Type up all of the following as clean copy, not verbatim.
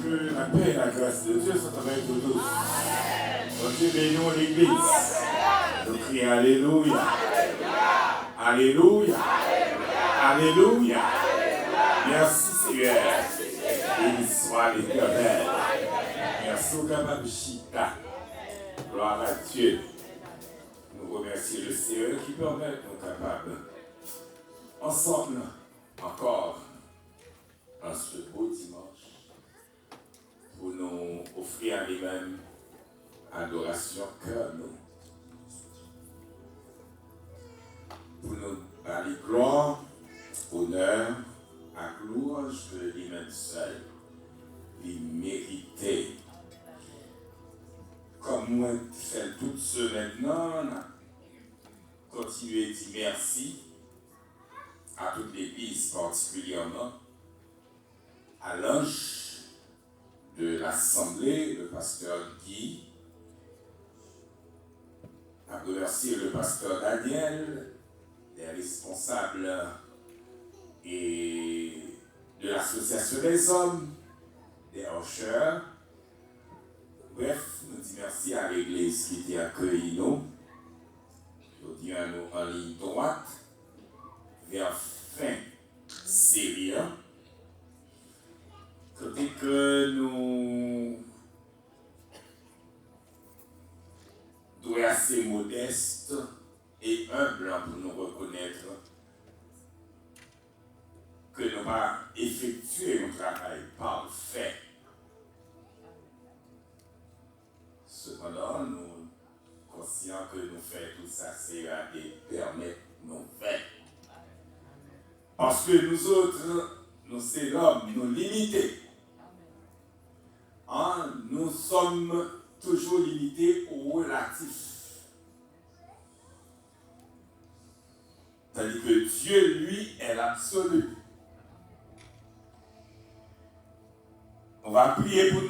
Que la paix et la grâce de Dieu sont avec nous tous. Mon Dieu bénit l'Église. Nous crions Alléluia. Alléluia. Alléluia. Merci Seigneur. Béni soit l'Éternel. Merci au Kababishita. Gloire à Dieu. Nous remercions le Seigneur qui permet de nous capables. Ensemble, encore, en ce beau dimanche, pour nous offrir à lui-même adoration, cœur, nous. Pour nous parler gloire, honneur, à louange de lui-même seul, lui mériter. Comme moi, fait tout ce maintenant, on a continué à dire merci à toute l'Église, particulièrement à l'ange de l'Assemblée, le pasteur Guy, à remercier le pasteur Daniel, les responsables et de l'Association des hommes, des hocheurs. Bref, nous disons merci à l'Église qui a accueilli nous. Nous disons à nous en ligne droite, vers fin série. Côté que nous devons être assez modestes et humbles pour nous reconnaître que nous n'avons pas effectué un travail parfait. Cependant, nous sommes conscients que nous faisons tout ça, c'est à permettre nos faits. Parce que nous autres, nous sommes l'homme, nous limités. Nous sommes toujours limités au relatif. C'est-à-dire que Dieu, lui, est l'absolu. On va prier pour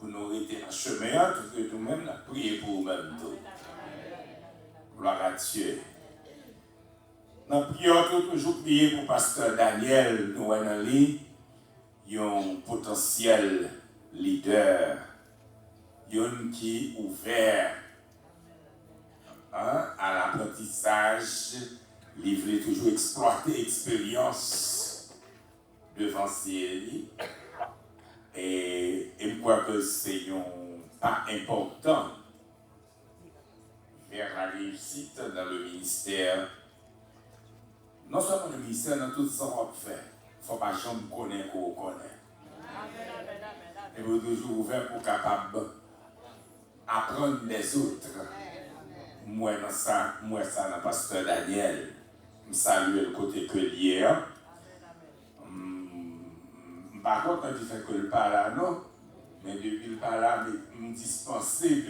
nous rester en chemin, tout que nous-mêmes, prier pour nous-mêmes. Gloire à Dieu. Nous prions toujours prier pour Pasteur Daniel Nouenali, un potentiel leader, un qui est ouvert à l'apprentissage, livré toujours exploiter l'expérience devant ses et je crois que c'est un pas important vers la réussite dans le ministère. Non seulement le ministère, dans tout ce qu'on fait, il ne faut pas jamais connaître qu'on connaît. Et vous êtes toujours ouvert pour capable apprendre des autres. Moi, ça, dans Pasteur Daniel, je salue le côté que l'hier. Par contre, quand il fait que le parle non, mais depuis le parle, je me dispenser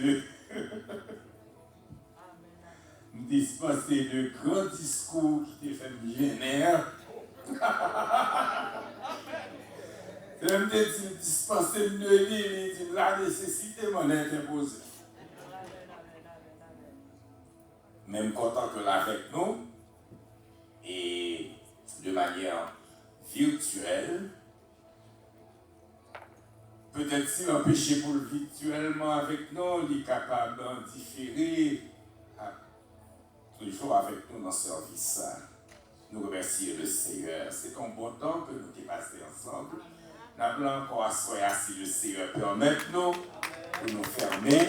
de grands discours qui te fait millénaire. Je me dispenser de lire, la nécessité m'en est imposée. Même content que là avec nous, et de manière virtuelle, peut-être s'il empêché pour le virtuellement avec nous, il est capable d'en différer toujours avec nous dans ce service. Nous remercions le Seigneur. C'est un bon temps que nous avons passé ensemble. Nous avons encore assoyé si le Seigneur permet nous de nous fermer.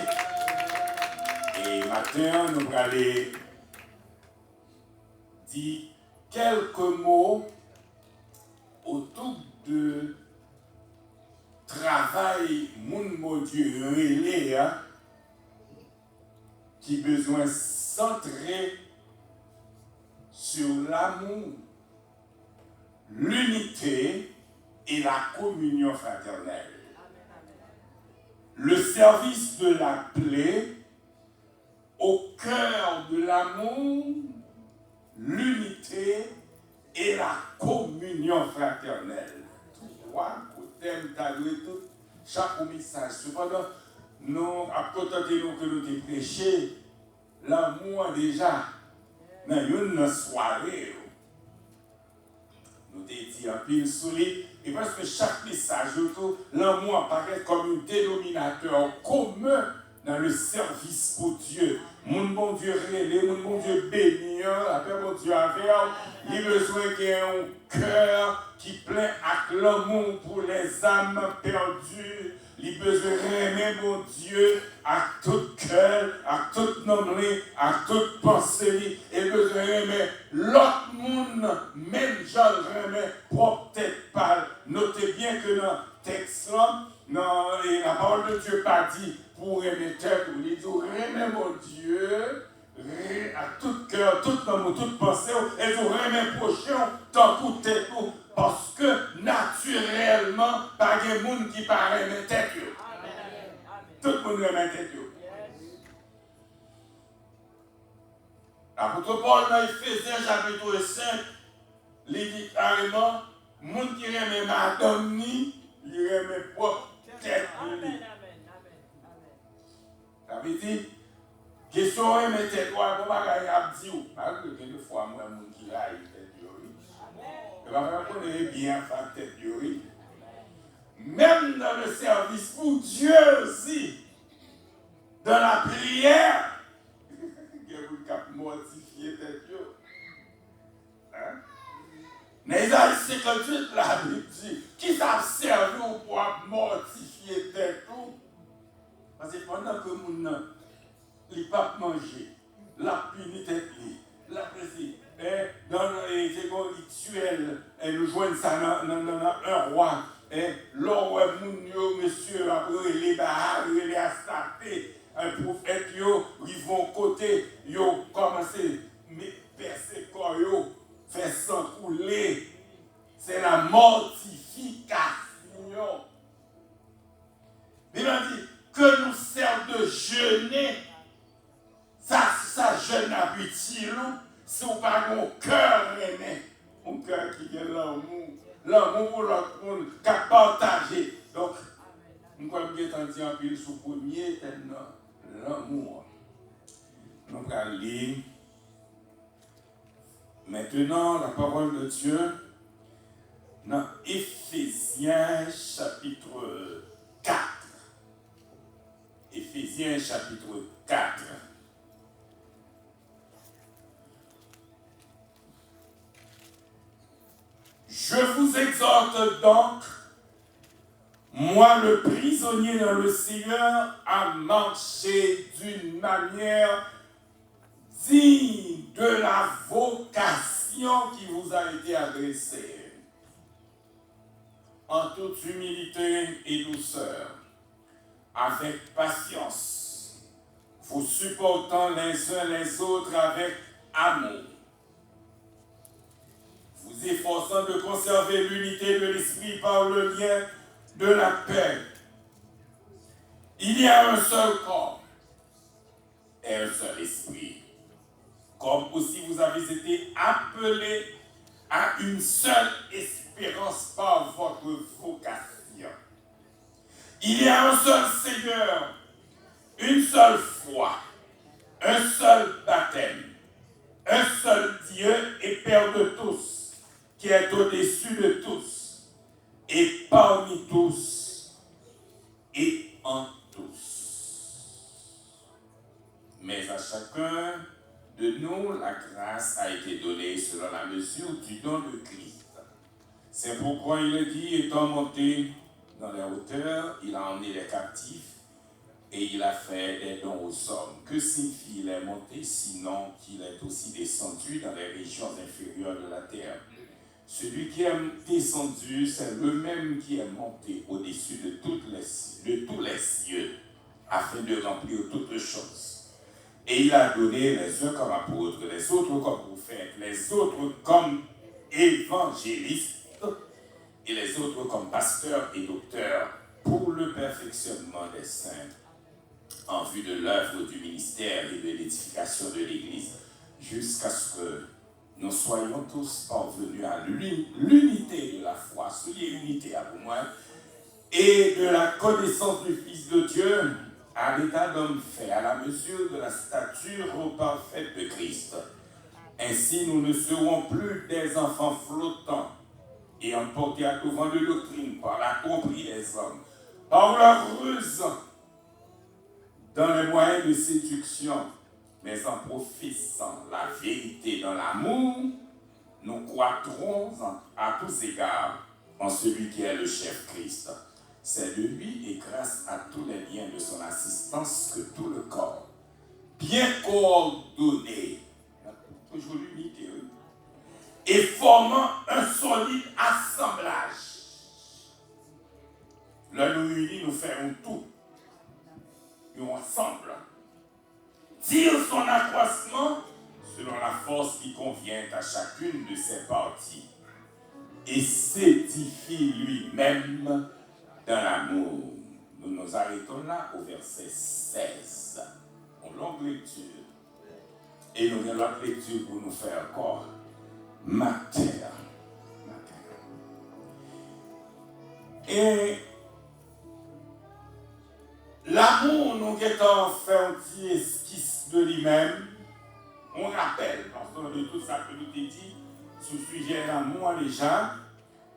Et maintenant, nous allons aller dire quelques mots autour de travail, mon Dieu, relais, qui besoin centré sur l'amour, l'unité et la communion fraternelle. Le service de la plaie au cœur de l'amour, l'unité et la communion fraternelle. Trois thèmes cadrés tout chaque message. Cependant, nous avons tenté que nous avons prêché l'amour déjà dans une soirée. nous t'ai dit un pile souris, et parce que chaque message, l'amour apparaît comme un dénominateur commun dans le service pour Dieu. Mon bon Dieu relé, mon bon Dieu béni, après mon Dieu avec, il a besoin qu'il y ait un cœur qui plaît avec l'amour pour les âmes perdues. Il a besoin d'aimer mon Dieu à tout cœur, à toute nombril, à toute pensée. Il a besoin d'aimer l'autre monde, même genre remet propre tête pâle. Notez bien que dans le texte, et la parole de Dieu pas dit pour aimer tête, il dit aimer mon Dieu à tout cœur, tout amour, toute pensée, et vous aimer prochain tant que tête, parce que naturellement, pas de monde qui parle aimer tête. Tout le monde aime tête. L'apôtre Paul dans Éphésiens chapitre 5, il dit carrément, les gens qui aiment madame, ils aiment propre tête. Ça veut dire, question aimer tête, on va gagner à dire, parce que quelquefois, moi, les gens qui aiment tête, je vais bien faire tête. Même dans le service pour Dieu aussi, dans la prière, il y a vous qui mortifier tête. Mais Isaïe 58, la Bible dit, qui t'a servi pour mortifier tête? Parce que pendant que mon nom, il n'a pas mangé, la puni tête, la précise, dans les rituels, nous joignons ça dans un roi. L'or monsieur, après les barres, les astatés, un prophète, ils vont côté, ils commencent à percer corps, faire sang couler. C'est la mortification. Il a dit que nous servons de jeûner. Ça jeûne habituel, si on parle mon cœur aimé, mon cœur qui est l'amour pour l'autre monde, qui a partagé. Donc, nous avons bien dit en pile sous premier, l'amour. Nous allons lire maintenant la parole de Dieu dans Éphésiens chapitre 4. Éphésiens chapitre 4. Je vous exhorte donc, moi le prisonnier dans le Seigneur, à marcher d'une manière digne de la vocation qui vous a été adressée, en toute humilité et douceur, avec patience, vous supportant les uns les autres avec amour, vous efforçant de conserver l'unité de l'esprit par le lien de la paix. Il y a un seul corps et un seul esprit, comme aussi vous avez été appelés à une seule espérance par votre vocation. Il y a un seul Seigneur, une seule foi, un seul baptême, un seul Dieu et Père de tous, qui est au-dessus de tous, et parmi tous, et en tous. Mais à chacun de nous, la grâce a été donnée selon la mesure du don de Christ. C'est pourquoi il est dit, étant monté dans les hauteurs, il a emmené les captifs, et il a fait des dons aux hommes. Que signifie il est monté, sinon qu'il est aussi descendu dans les régions inférieures de la terre? Celui qui est descendu, c'est le même qui est monté au-dessus de tous les cieux, afin de remplir toutes choses. Et il a donné les uns comme apôtres, les autres comme prophètes, les autres comme évangélistes, et les autres comme pasteurs et docteurs, pour le perfectionnement des saints, en vue de l'œuvre du ministère et de l'édification de l'Église, jusqu'à ce que nous soyons tous parvenus à l'unité de la foi, souliez l'unité à vous, moi, et de la connaissance du Fils de Dieu, à l'état d'homme fait, à la mesure de la stature parfaite de Christ. Ainsi, nous ne serons plus des enfants flottants, et emportés à devant de doctrine par la tromperie des hommes, par leur ruse dans les moyens de séduction, mais en professant la vérité dans l'amour, nous croîtrons à tous égards en celui qui est le chef Christ. C'est de lui et grâce à tous les liens de son assistance que tout le corps, bien coordonné, toujours l'unité, et formant un solide assemblage. Là, nous unis, nous faisons tout. Nous ensemble. Tire son accroissement selon la force qui convient à chacune de ses parties et s'édifie lui-même dans l'amour. Nous nous arrêtons là au verset 16. En longue lecture. Et nous avons l'autre lecture pour nous faire encore matin. Et l'amour, nous avons fait un petit esquisse de lui-même. On rappelle, parce que de tout ça que nous avons dit, sur le sujet de l'amour déjà.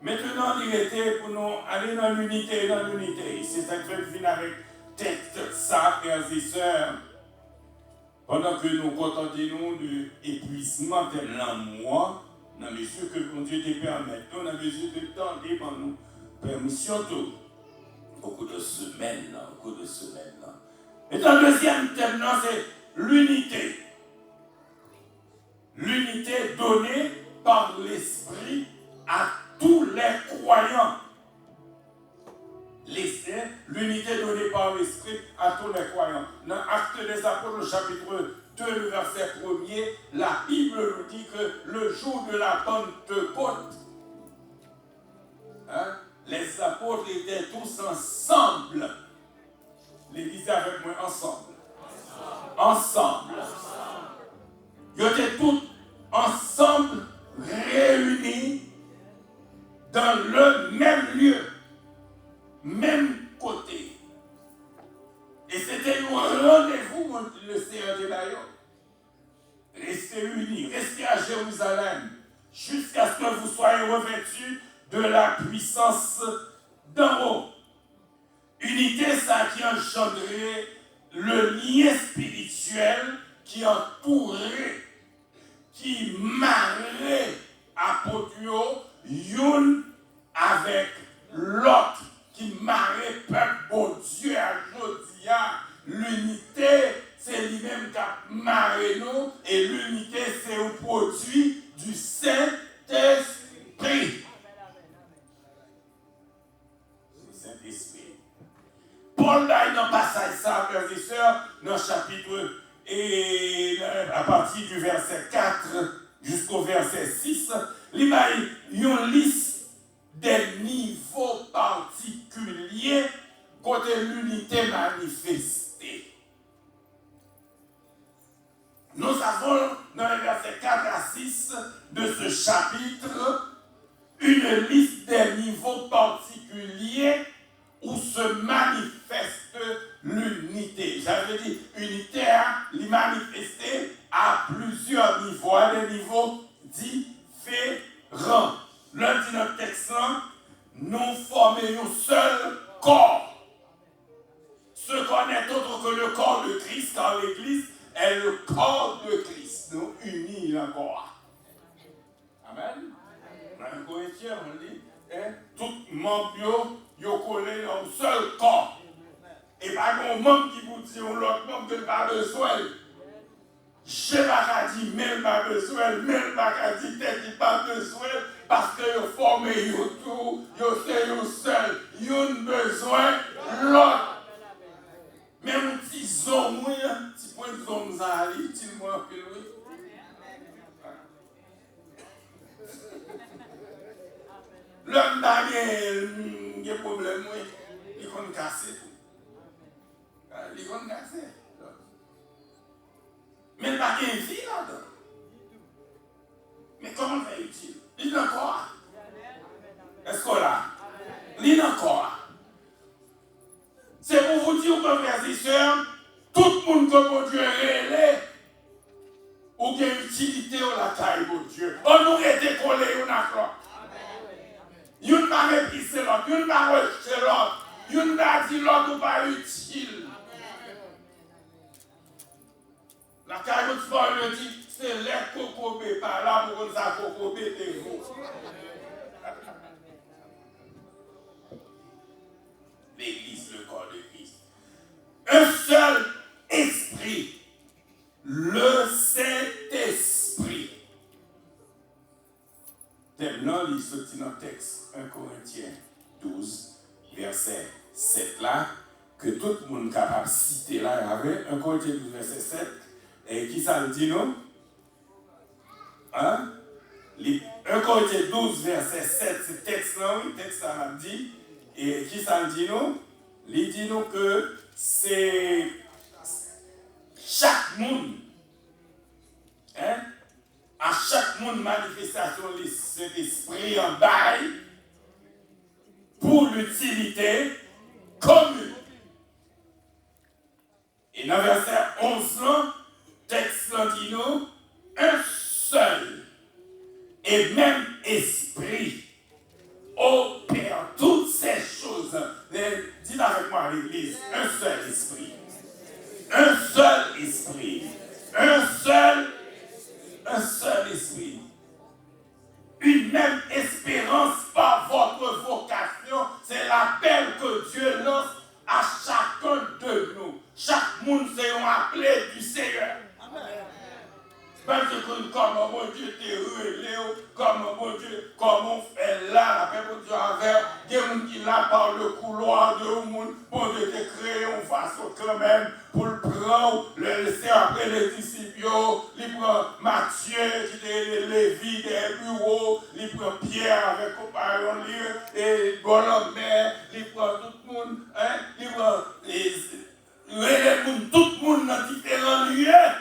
Maintenant, il était pour nous aller dans l'unité, C'est ça que je viens avec texte, ça, frères et sœurs. Pendant que nous contentons de l'épuisement de l'amour, dans la mesure que Dieu te permet, dans la mesure de temps, devant nous, permission tout. Au cours de semaines. Et le deuxième thème, c'est l'unité. L'unité donnée par l'Esprit à tous les croyants. L'unité donnée par l'Esprit à tous les croyants. Dans Actes des Apôtres, chapitre 2, le verset 1er, la Bible nous dit que le jour de la Pentecôte, les apôtres étaient tous ensemble. L'Église avec moi, ensemble. Ensemble. Ils étaient tous ensemble, réunis dans le même lieu, même côté. Et c'était un rendez-vous entre le Seigneur de l'ailleurs. Restez unis, restez à Jérusalem, jusqu'à ce que vous soyez revêtus de la puissance d'en haut. Unité, ça qui engendrait le lien spirituel qui entourait, qui marrait apôtre l'une avec l'autre, qui marrait peuple bon Dieu à Jodia. L'unité, c'est lui-même qui a marré nous, et l'unité, c'est un produit du Saint-Esprit. Saint-Esprit. Paul, là, dans le passage, ça, frères et sœurs, dans le chapitre, et à partir du verset 4 jusqu'au verset 6, il y a une liste des niveaux particuliers côté l'unité manifestée. Nous avons, dans les versets 4 à 6 de ce chapitre, une liste des niveaux particuliers où se manifeste l'unité. J'avais dit, unité, les manifester à plusieurs niveaux, à des niveaux différents. L'un de notre texte, nous formons un seul corps. Ce qu'on est autre que le corps de Christ, car l'Église est le corps de Christ. Nous unis encore. Amen. Dans le Corinthiens, on dit, tout membre yo collé dans un seul corps. Et pas un membre qui vous dit l'autre membre que pas besoin. Je ne vais pas dire même pas besoin, même pas dire tête qui pas besoin, parce que vous formez tout, vous c'est vous seul, vous besoin l'autre. Même un petit zoom, un petit point de zoom, ça arrive, tu me rappelles, oui. L'homme n'a pas de problème, oui. Il est cassé. Il est cassé. Mais il n'a pas de vie là-dedans. Mais comment fait-il? Il est encore. Est-ce qu'on l'a? Il est encore. C'est pour vous dire que, frères et sœurs, tout le monde que mon Dieu est ou qu'il y a utilité à la taille de Dieu. On nous était collés, on a quoi? pas mépriser l'autre, il ne pas rejeter l'autre, il ne pas dire l'autre n'est pas utile. La carotte me dit, c'est les cocobés par là pour que ça cocobé de vous. L'Église, le corps de Christ. Un seul esprit, le Saint-Esprit. Thème là, il sortit dans le texte 1 Corinthiens 12, verset 7 là, que tout le monde est capable de citer là, il y avait 1 Corinthiens 12, verset 7, et qui ça le dit non? Hein? 1 Corinthiens 12, verset 7, ce texte-là, oui, texte ça m'a dit, et qui ça le dit non? Il dit nous que c'est chaque monde, hein? À chaque monde manifestation cet esprit en bail pour l'utilité commune. Et dans verset 11, texte dit nous, un seul et même esprit opère toutes ces choses. Dites avec moi à l'église, un seul esprit. Un seul esprit. Un seul esprit. Une même espérance par votre vocation. C'est l'appel que Dieu lance à chacun de nous. Chaque monde c'est un appelé du Seigneur. Parce que comme mon Dieu t'est relé, comme mon Dieu, comme on fait là, la paix pour Dieu avec, des gens qui là par le couloir de monde, pour Dieu te créer en façon quand même, pour le prendre, le laisser après les disciples, il prend Matthieu, qui est Lévi des bureaux, il prend Pierre avec compagnon, et Barnabé, il prend tout le monde, hein, il prend tout le monde dans différents lieux.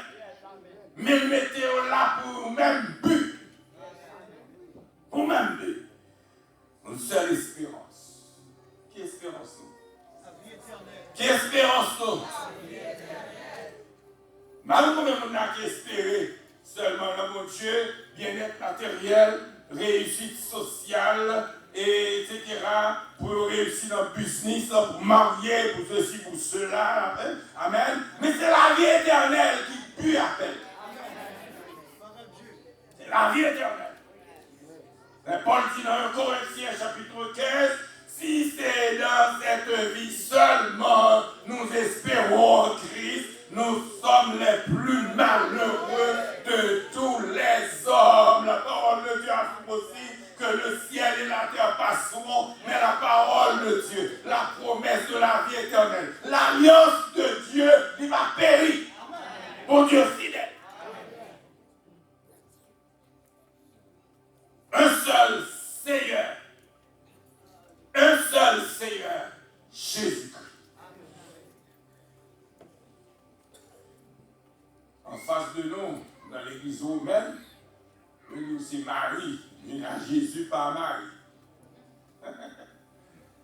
Mais mettez-vous là pour le même but. Pour le même but. Une seule espérance. Qui espérance nous? Qui espérance nous? Malgré combien de monde qui espérer seulement dans mon Dieu, bien-être matériel, réussite sociale, etc. Pour réussir dans le business, pour marier, pour ceci, pour cela. Amen. Mais c'est la vie éternelle qui pue appelle. La vie éternelle. Mais Paul dit dans 1 Corinthiens chapitre 15, si c'est dans cette vie seulement nous espérons en Christ, nous sommes les plus malheureux de tous les hommes. La parole de Dieu affirme aussi que le ciel et la terre passeront, mais la parole de Dieu, la promesse de la vie éternelle, l'alliance de Dieu, il va périr. Pour Dieu fidèle. Un seul Seigneur. Un seul Seigneur. Jésus-Christ. En face de nous, dans l'église romaine, nous c'est Marie. Il y a Jésus par Marie.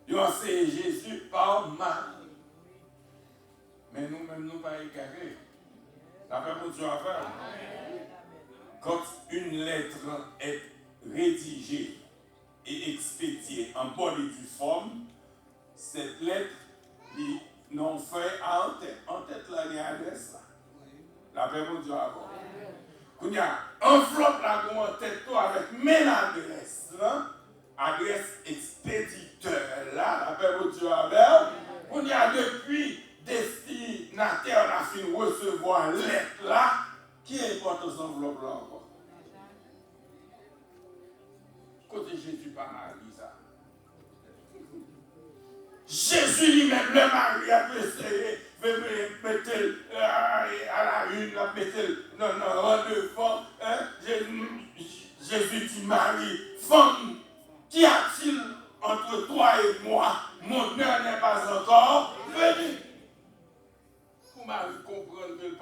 Il y a Jésus par Marie. Mais nous-mêmes, nous pas égarés. La paix pour Dieu à faire. Quand une lettre est rédigée et expédiée en bonne et due forme, cette lettre n'en fait en tête là, il y a l'adresse là. La paix pour Dieu à faire. Quand il y a enveloppe là en tête avec mes adresses là, adresse expéditeur là, la paix pour Dieu à faire. Quand il y a depuis destinataire la fin recevoir lettre là, qui importe aux enveloppes là encore? Côté Jésus pas Marie ça. Jésus lui-même, le mari a essayé de mettre à la une, mettre dans rendez-vous. Jésus dit Marie, femme, qu'y a-t-il entre toi et moi? Mon heure n'est pas encore venue. Pour Marie comprendre qu'il n'y a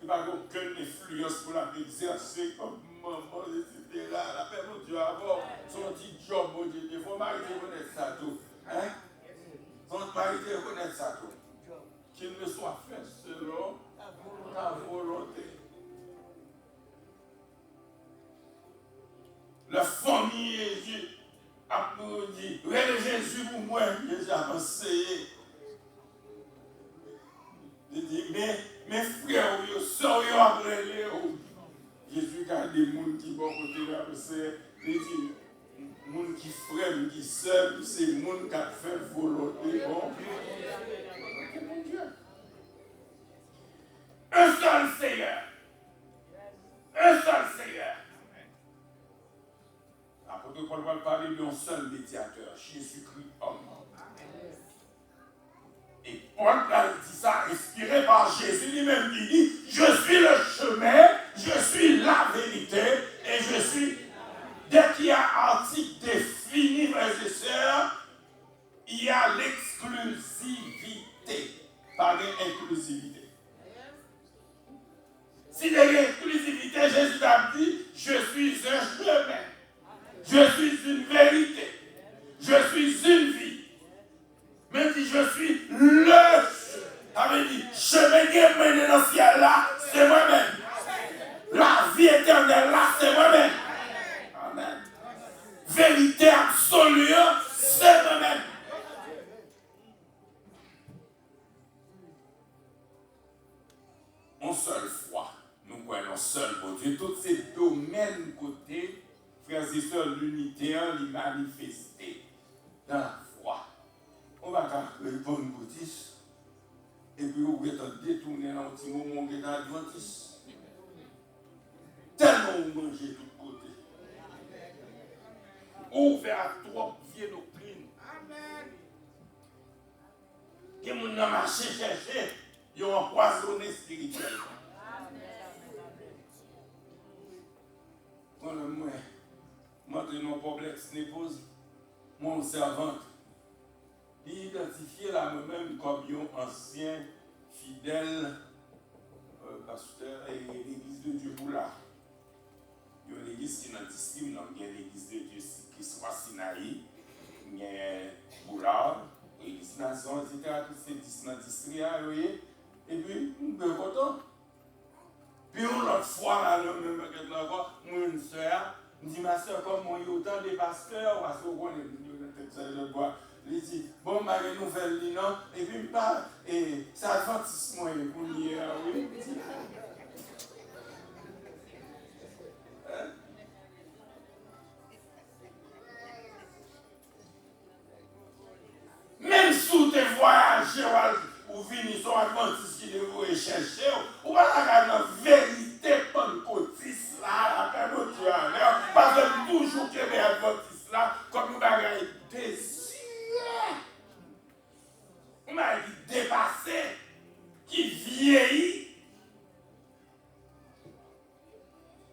pas aucune influence pour la exercer comme maman, etc. La paix de Dieu avant son petit job, mon Dieu. Il faut Marie reconnaître ça tout. Hein? Faut Marie reconnaître ça tout. Qu'il me soit fait selon ta volonté. La famille Jésus a dit Jésus pour moi, Jésus a conseillé. Il dit, mes frères, mes soeurs, après Jésus a des gens qui vont côté là, il dit, les gens qui frères, qui seuls, c'est les gens qui ont fait volonté. Bon Dieu. Un seul Seigneur. Un seul Seigneur. L'apôtre Paul va parler d'un seul médiateur, Jésus-Christ homme. Et Paul a dit ça, inspiré par Jésus lui-même, qui dit, je suis le chemin, je suis la vérité, et je suis, dès qu'il y a article défini, frères et sœurs, il y a l'exclusivité, pas d'inclusivité. Si il y a l'exclusivité, Jésus a dit, je suis un chemin, je suis une vérité, je suis une vie. Mais dit, je suis le chemin qui est mené dans le ciel là, c'est moi-même. La vie éternelle là, c'est moi-même. Amen. Vérité absolue, c'est moi-même. En seule foi, nous croyons seul bon Dieu. Tous ces domaines côté, frères et sœurs, l'unité, les manifestés dans la foi. On va répondre une boutique et puis on va détourner dans un petit moment on est adventiste. Tellement on mange de tous côtés. Ouvert à trop vieilles doctrines. Amen. Que mon a marché chercher, ils ont empoisonné spirituellement. Moi, je n'ai pas problème, ce n'est pas mon servante. Identifié là moi-même comme un ancien fidèle pasteur et l'église de Dieu Boula. Il y a une église qui est dans le district, il y a l'église de Dieu qui soit Sinaï, il y a Boula, l'église Nation, etc. Tous ces 10 dans le district, et puis, nous sommes contents. Puis, l'autre fois, là, une soeur, me dit, ma soeur, comme moi, il y a autant de pasteurs, parce qu'on connaît, il dit, bon, ma nouvelle, non, et puis, pas, et ça adventiste, moi, pour lui, oui. Même si tu voyages, ou venez sur adventiste qui devrait chercher, ou va la la vérité pentecôtiste là, après mon Dieu, parce que toujours qu'il y a des adventistes là, comme nous avons désiré, on a dit dépassé, qui vieillit.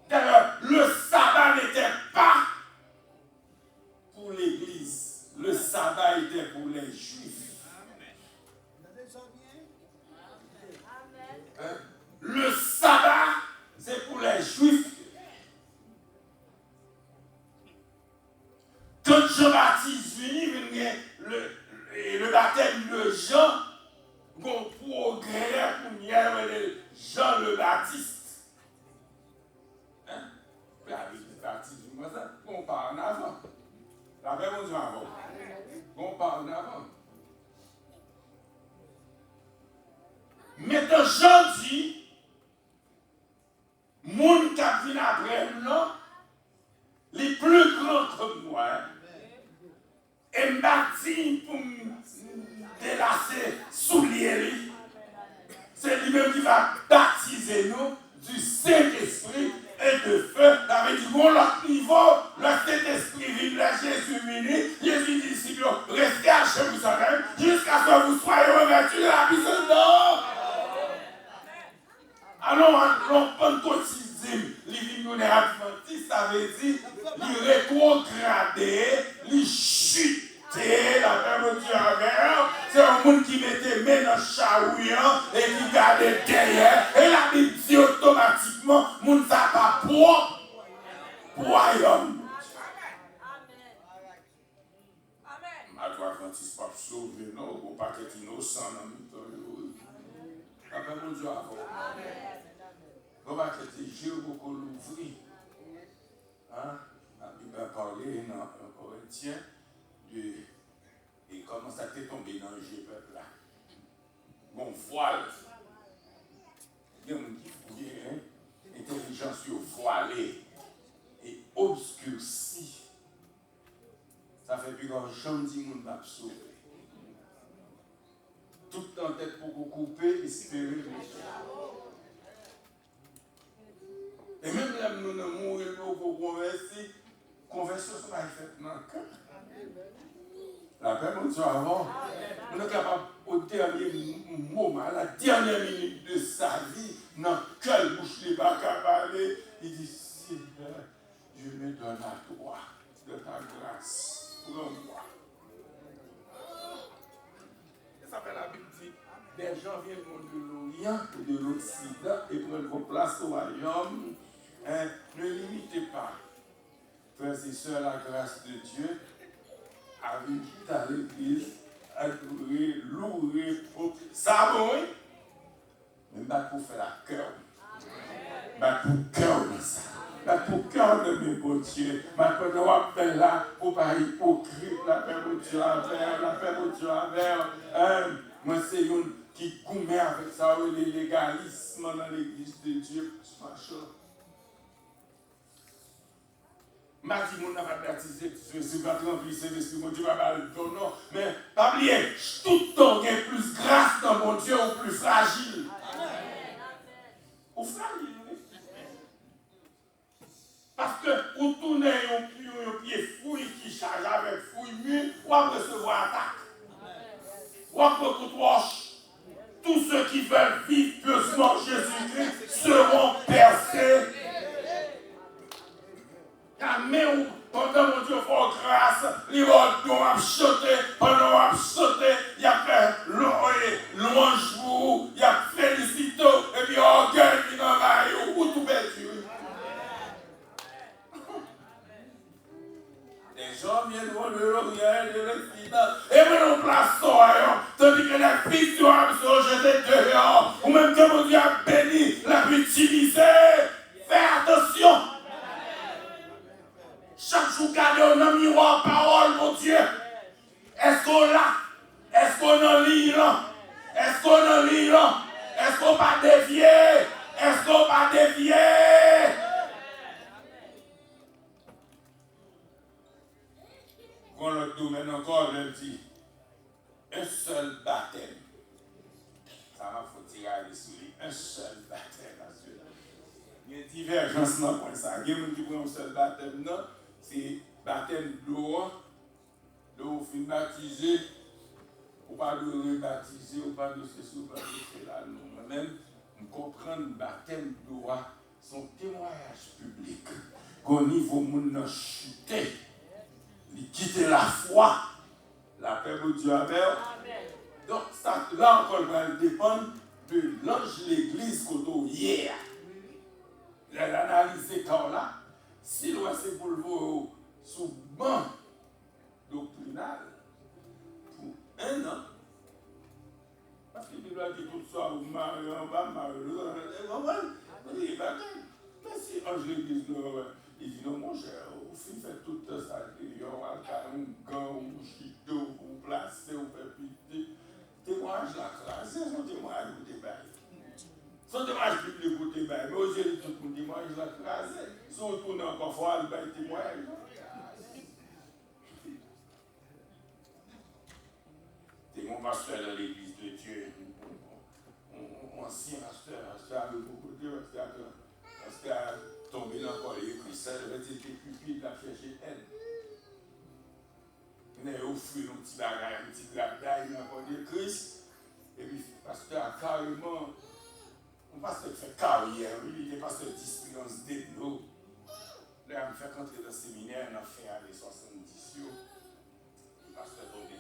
D'ailleurs, le sabbat n'était pas pour l'église, le sabbat était pour les juifs. Le sabbat, c'est pour les juifs. Quand Jean-Baptiste venu, le baptême de Jean, qu'on progrès pour Jean le Baptiste. On parle en avant. La même chose avant. On parle en avant. Maintenant, Jean dit, mon qui vient après nous, les plus grands que moi, et m'a dit pour me délasser soulier. C'est lui-même qui va baptiser nous du Saint-Esprit et de feu. Ça veut dire qu'on l'autre niveau, le Saint-Esprit vive là, Jésus venu, Jésus dit disciples, restez à Jérusalem jusqu'à ce que vous soyez revêtus de la puissance d'or. Alors, on pentecôtisme, les adventistes, ça veut dire, les rétrograder, les chuter, la même Dieu avec, c'est un monde qui mettait main dans le chaouillant et qui gardait derrière, et la Bible dit automatiquement, le monde n'a pas propre, royaume. Ma toi, adventiste, pas sauvé, non, au paquet innocent, non, la même Dieu avec. On va quitter Dieu beaucoup l'ouvrir. Hein? La Bible a parlé dans 1 Corinthiens de bon voile. Il y a des gens qui ont intelligence voilée et obscurcie. Ça fait plus grand jamais dit moun va sauver. Tout en tête pour vous couper, espérer. Et même là, nous ne mourons pas pour converser. Conversion, ça va être fait dans le cœur. La paix, mon Dieu, avant, on est capable, au dernier moment, à la dernière minute de sa vie, dans quelle bouche il va parler, il dit, Seigneur, je me donne à toi de ta grâce. Prends-moi. Ça fait la Bible dit, des gens viennent de l'Orient et de l'Occident et prennent vos places au royaume. Ne limitez pas, frères et sœurs, la grâce de Dieu. Invite à l'église, adorer, louer, ça bon, oui. Mais pour faire la cœur. Pour cœur de ça. Pour cœur de mes beaux dieux. Pendant qu'on fait là, pour pas hypocrite, la paix mon Dieu envers, la paix mon Dieu envers. Moi, c'est une qui commet avec ça, le légalisme dans l'église de Dieu. M'a dit, mon n'a pas baptisé, je suis pas rempli, c'est l'esprit, mon Dieu va pas le donner, non. Mais, pas oublier, tout le temps, il y a plus grâce dans mon Dieu, ou plus fragile. Ou fragile, oui. Parce que, pour tourner un pied fouille qui charge avec fouille mûre, ou à recevoir attaque. Ou à roche. Tous ceux qui veulent vivre pieusement Jésus-Christ seront percés. Mais pendant mon Dieu, faut grâce, il va chanter, pendant qu'on chanter, il y a fait louange pour, il y a félicité, et puis orgueil qui n'en va, ou tout perdu. Les gens viennent voir le l'Orient, de l'Occident, et puis on place ça, tandis que les filles sont jetées dehors, ou même que mon Dieu a béni, l'a utilisé. Fais attention. Chaque jour, gardez dans le miroir parole, mon Dieu. Est-ce qu'on l'a? Est-ce qu'on en lit là? Est-ce qu'on en lit là? Est-ce qu'on va dévier? Est-ce qu'on va dévier? Quand le domaine encore, elle dit, un seul baptême. Ça m'a fait tirer les souliers. Un seul baptême, monsieur. Il y a une divergence dans le point ça. Il y a des gens qui prennent un seul baptême, non? C'est baptême d'eau, l'eau fin baptisé, ou pas de rebaptiser, ou pas de ceci, ou pas de cela. Moi-même, je comprends le baptême d'eau, son témoignage public. Qu'au niveau où on a chuté, il quitte la foi, la paix de Dieu avec. Donc, ça, là encore, va dépendre de l'ange de l'église qu'on a hier. L'analyser quand là. Si l'on c'est pour le voir sous banc doctrinal pour 1 an, parce que Bible a dit tout ça, ou marié en bas, mais si ange l'église, il dit non, mon cher, au fin fait tout ça, il y aura un gant, ou chito, ou placé, ou pépité, témoignage la classe, c'est son témoignage pour débat. Son témoignage public pour débat, mais aujourd'hui, tout le monde témoignage la classe. Si on tourne encore fois, il va être témoignage. C'est mon pasteur dans l'église de Dieu. Ancien pasteur avec beaucoup de parce qu'il a tombé dans le corps de Christ, il a été pupille, il a cherché elle. Il a offert un petit bagage, un petit grabdaille dans le corps de Christ. Et puis, le pasteur a carrément. On pasteur fait carrière, il est pasteur d'expérience d'ethno. Là, on me fait rentrer dans le séminaire, on a fait avec 70 jours. Le pasteur tombé.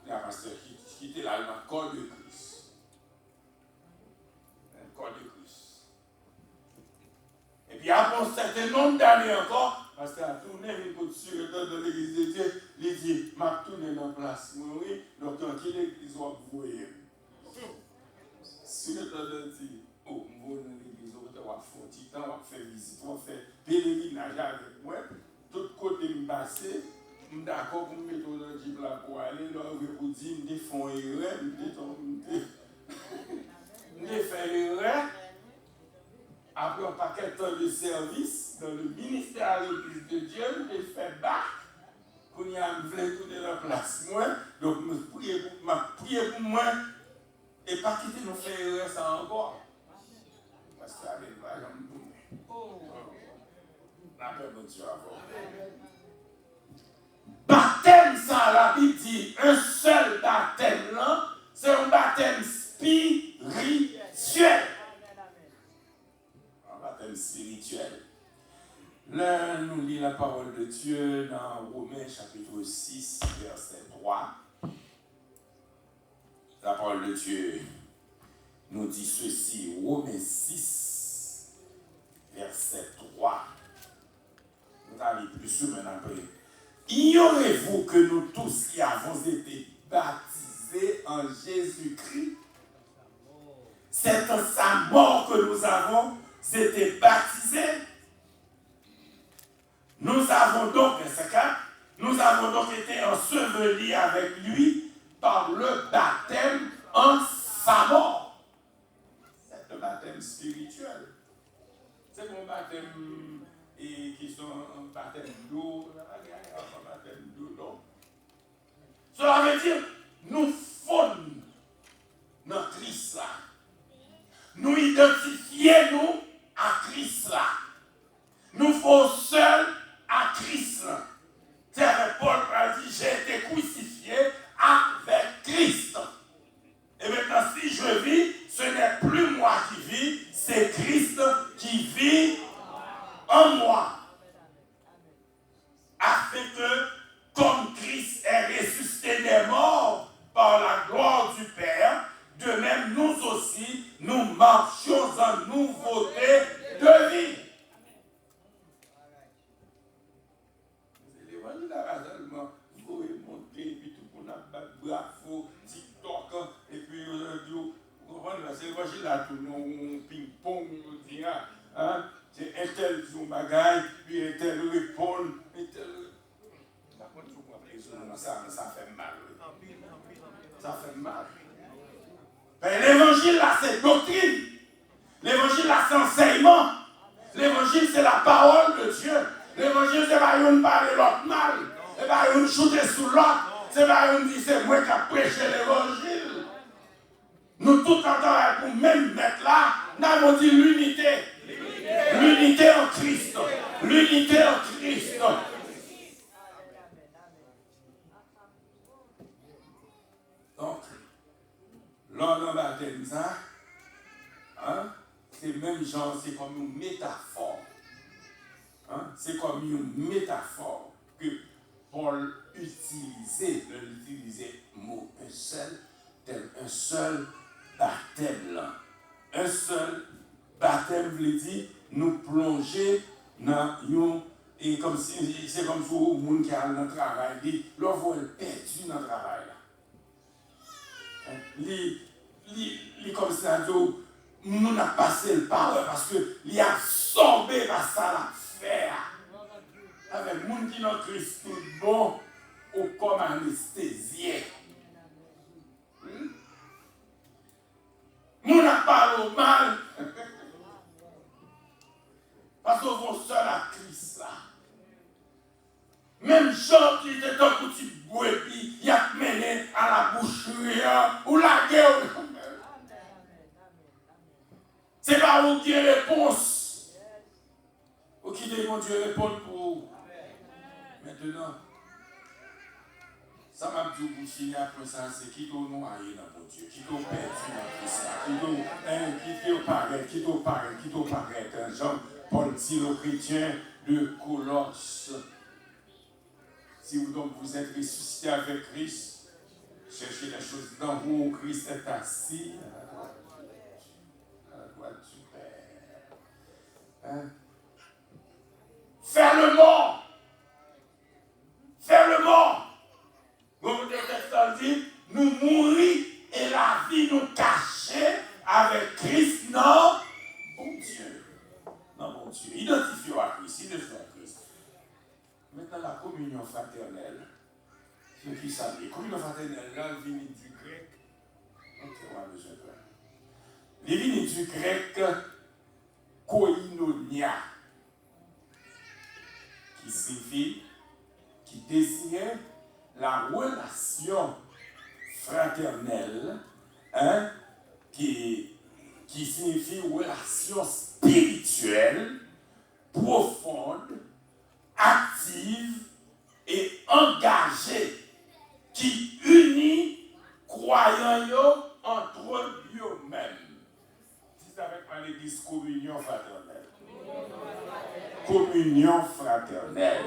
Là, le pasteur qui était là, dans le corps de Christ. Le corps de Christ. Et puis, après un certain nombre d'années encore, le pasteur a tourné, il continue dans l'église de Dieu, il dit, m'a tourné dans la place. Oui, donc, dans quelle église on va vous voir? Si le temps dit, oh, on va dans l'église, on va faire un petit temps, on va faire visite, on va faire pèlerinage avec moi. Tout côté me passer, je suis d'accord pour me mettre dans le jeep là pour aller, là, pour dire, je fais un erreur, je Nous avons fait erreur. Après un paquet de temps de service dans le ministère de l'Église de Dieu, nous avons fait bac. Pour y aller tourner la place. Moi, donc, je prie pour moi. Et pas quitter nous faire erreur ça encore. Parce que ça arrive pas, j'aime beaucoup. La paix de Dieu avant. Baptême, ça, la Bible dit, un seul baptême là, c'est un baptême spirituel. Un baptême spirituel. Là, nous lisons la parole de Dieu dans Romains chapitre 6, verset 3. La parole de Dieu nous dit ceci, Romains 6, verset 3. Nous allons plus sûr maintenant après. Ignorez-vous que nous tous qui avons été baptisés en Jésus-Christ, c'est en sa mort que nous avons été baptisés. Nous avons donc été ensevelis avec lui par le baptême en sa mort. C'est le baptême spirituel. C'est mon baptême qui sont un baptême d'eau. Un baptême d'eau. Cela veut dire nous fondons dans Christ là. Nous identifions à Christ là. Nous faisons seuls à Christ là. C'est avec Paul qui a dit j'ai été crucifié avec Christ. Et maintenant, si je vis, ce n'est plus moi qui vis, c'est Christ qui vit en moi. Afin que, comme Christ est ressuscité des morts par la gloire du Père, de même nous aussi, nous marchions en nouveauté de vie. L'évangile n'a seulement vous monter, et puis tout le monde a bravo, TikTok, et puis vous comprenez, c'est l'évangile là, tout le monde ping-pong, hein, c'est un tel son bagaille, puis un tel répond, un tel. Par contre, ça fait mal. Ça fait mal. Mais l'évangile là, c'est doctrine. L'évangile là, c'est enseignement. L'évangile, c'est la parole de Dieu. L'évangile, c'est pas une parler l'autre mal. C'est pas une shooter sous l'autre. C'est pas une dire c'est moi qui a prêché l'évangile. Nous tous entendons pour même mettre là, nous avons dit l'unité. L'unité en Christ. L'unité en Christ. Donc, lors d'un baptême, ça, hein, c'est même genre, c'est comme une métaphore. Hein, c'est comme une métaphore que Paul utilisait, mot un seul, tel un seul baptême là. Un seul baptême veut dire nous plonger dans une. Et comme si, c'est comme si le monde qui a dans le travail, dit, l'on voit perdu dans le travail là. Il comme ça, nous n'a passé le parole parce qu'il a absorbé par ça la faire. Avec le monde qui n'a Christ tout bon, ou comme anesthésié. Nous n'a pas le mal. Parce qu'on va seul à Christ là. Même Jean qui était un petit bouépi, il a mené à la boucherie ou la guerre. C'est pas vous qui avez réponse. Ou qui dit mon Dieu répondre pour vous. Maintenant, ça m'a dit vous finir après ça, c'est qui doit noyer dans mon Dieu, qui doit perdu dans tout ça, qui doit paraître. Jean-Paul dit aux chrétiens de Colosse. Si vous donc vous êtes ressuscité avec Christ, cherchez les choses d'en haut où Christ est assis. À la droite du Père. Hein? Faire le mort. Faire le mort. Comme le texte dit, nous mourir et la vie nous cacher avec Christ. Non, bon Dieu. Non, bon Dieu. Identifions à Christ. Identifions à Christ. Maintenant, la communion fraternelle. Ce qui s'appelle. La communion fraternelle, là, vient du grec. Ok, on a besoin de Les vignes du grec koinonia, qui signifie, qui désignait la relation fraternelle, hein, qui signifie relation spirituelle, profonde, active et engagée, qui unit croyants entre eux-mêmes. C'est avec moi l'église communion fraternelle. Communion fraternelle.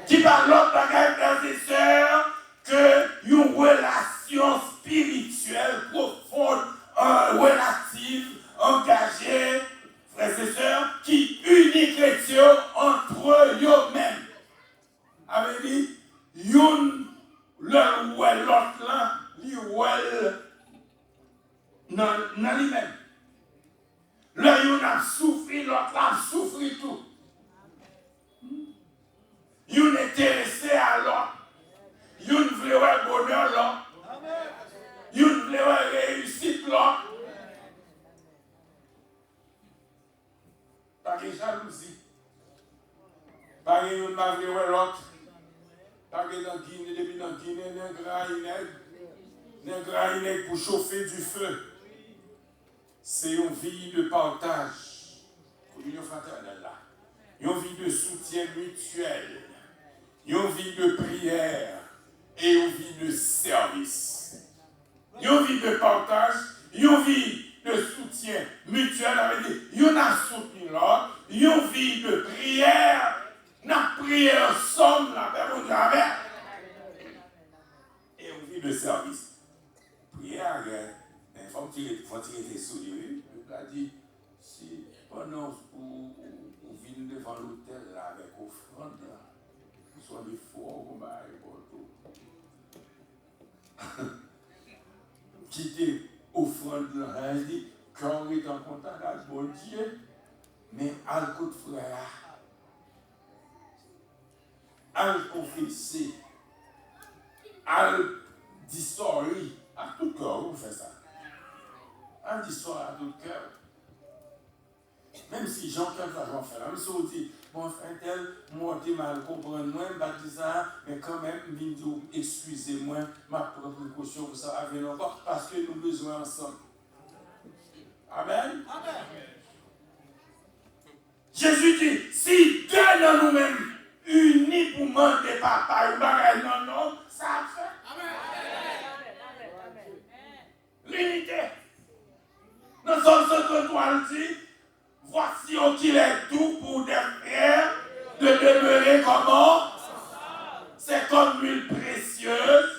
Qui parle de bagaille, frères et sœurs, que une relation spirituelle profonde, relative, engagée, frères et sœurs, qui unit chrétiens entre eux-mêmes. Avec dit, une, l'autre là, dans lui-même. Là, il a souffert, l'autre a souffert tout. Il est intéressé à l'autre. Il veut le bonheur l'autre. Il veut la réussite l'autre. Pas de jalousie. Pas de l'autre. Pas de Guinée, depuis dans Guinée, n'est graïnègue pour chauffer du feu. C'est une vie de partage. Communion fraternelle là. Une vie de soutien mutuel. Une vie de prière et une vie de service. Une vie de partage, une vie de soutien mutuel avec une a soutenu l'autre, une vie de prière, n'a prié ensemble avec et une vie de service. Prière, il faut tirer tes souliers. Il a dit, si pendant vous venez devant l'hôtel avec offrande, soit des fois, on va quitter offrande là, il dit, quand on est en contact avec bon Dieu, mais à le coup de frère, à le confesser, à le dire sorry, à tout cœur, vous faites ça. À le dire sorry à tout cœur. Même si Jean-Claude va j'en faire, même si on dit, bon frère tel, moi t'es mal comprendre moi, je vais dire ça, mais quand même, excusez-moi, ma propre précaution, vous savez encore, parce que nous avons besoin ensemble. Amen. Amen. Jésus dit, si deux dans nous-mêmes, unis pour demander papa, ou bagaille non, ça a fait. Amen. L'unité. Dans son 53, il dit, voici qu'il est doux pour des frères de demeurer comment? C'est comme l'huile précieuse